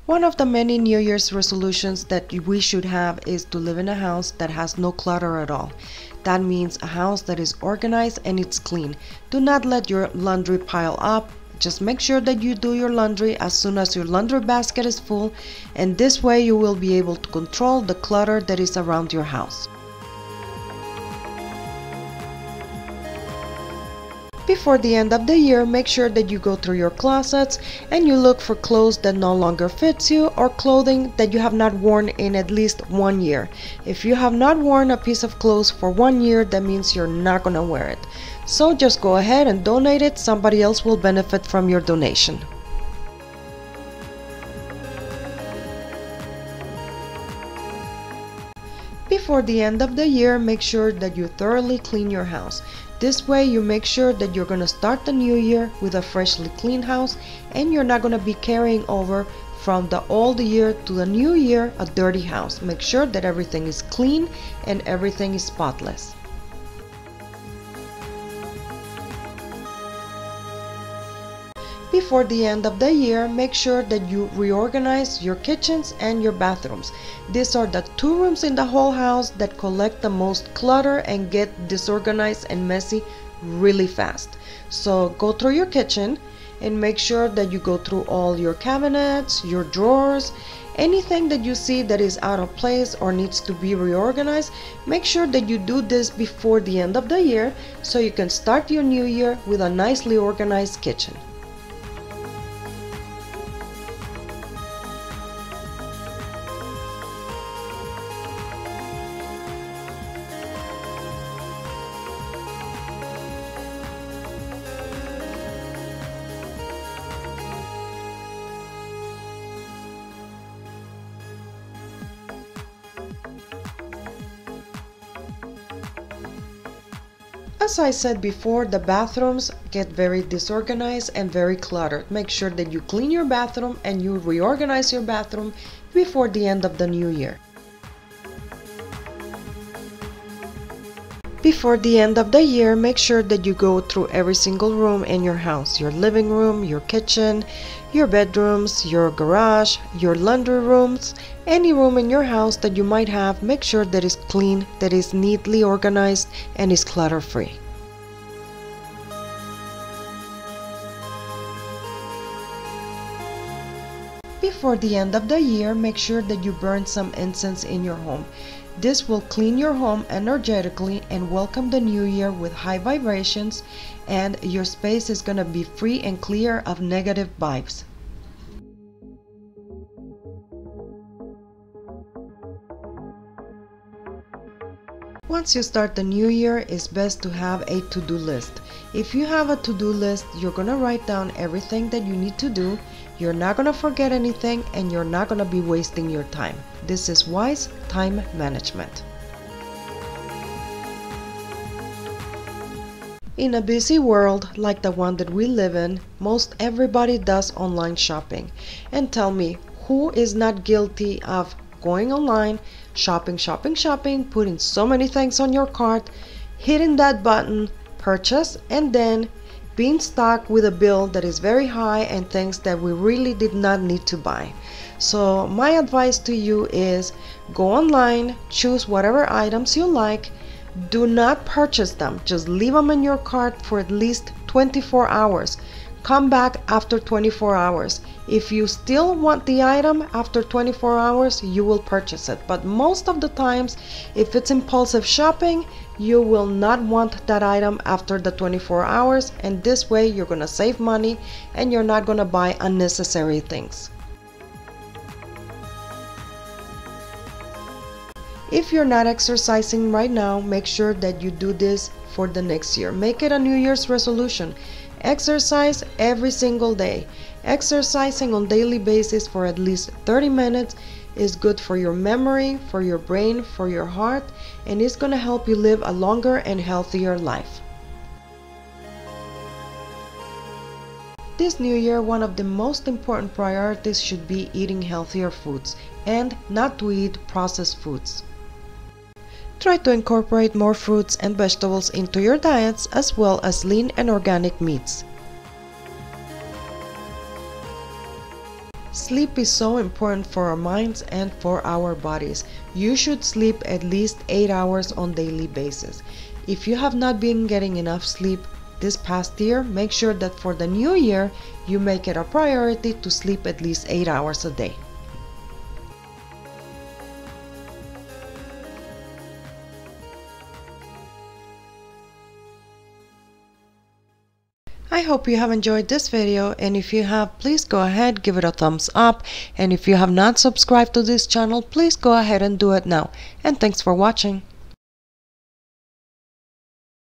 One of the many New Year's resolutions that we should have is to live in a house that has no clutter at all. That means a house that is organized and it's clean. Do not let your laundry pile up. Just make sure that you do your laundry as soon as your laundry basket is full, and this way you will be able to control the clutter that is around your house. Before the end of the year, make sure that you go through your closets and you look for clothes that no longer fits you or clothing that you have not worn in at least 1 year. If you have not worn a piece of clothes for 1 year, that means you're not gonna wear it. So just go ahead and donate it. Somebody else will benefit from your donation. Before the end of the year, make sure that you thoroughly clean your house. This way you make sure that you're going to start the new year with a freshly clean house, and you're not going to be carrying over from the old year to the new year a dirty house. Make sure that everything is clean and everything is spotless. Before the end of the year, make sure that you reorganize your kitchens and your bathrooms. These are the 2 rooms in the whole house that collect the most clutter and get disorganized and messy really fast. So go through your kitchen and make sure that you go through all your cabinets, your drawers, anything that you see that is out of place or needs to be reorganized. Make sure that you do this before the end of the year so you can start your new year with a nicely organized kitchen. As I said before, the bathrooms get very disorganized and very cluttered. Make sure that you clean your bathroom and you reorganize your bathroom before the end of the new year. Before the end of the year, make sure that you go through every single room in your house. Your living room, your kitchen, your bedrooms, your garage, your laundry rooms, any room in your house that you might have. Make sure that is clean, that is neatly organized, and is clutter-free. Before the end of the year, make sure that you burn some incense in your home. This will clean your home energetically and welcome the new year with high vibrations, and your space is going to be free and clear of negative vibes. Once you start the new year, it's best to have a to-do list. If you have a to-do list, you're going to write down everything that you need to do. You're not going to forget anything, and you're not going to be wasting your time. This is wise time management. In a busy world like the one that we live in, most everybody does online shopping. And tell me, who is not guilty of going online, shopping, putting so many things on your cart, hitting that button, purchase, and then being stuck with a bill that is very high and things that we really did not need to buy. So my advice to you is go online, choose whatever items you like, do not purchase them, just leave them in your cart for at least 24 hours. Come back after 24 hours. If you still want the item after 24 hours, you will purchase it. But most of the times, if it's impulsive shopping, you will not want that item after the 24 hours, and this way you're going to save money and you're not going to buy unnecessary things. If you're not exercising right now, make sure that you do this for the next year. Make it a New Year's resolution. Exercise every single day. Exercising on a daily basis for at least 30 minutes is good for your memory, for your brain, for your heart, and it's going to help you live a longer and healthier life. This new year, one of the most important priorities should be eating healthier foods and not to eat processed foods. Try to incorporate more fruits and vegetables into your diets, as well as lean and organic meats. Sleep is so important for our minds and for our bodies. You should sleep at least 8 hours on a daily basis. If you have not been getting enough sleep this past year, make sure that for the new year you make it a priority to sleep at least 8 hours a day. I hope you have enjoyed this video, and if you have, please go ahead, give it a thumbs up, and if you have not subscribed to this channel, please go ahead and do it now. And thanks for watching.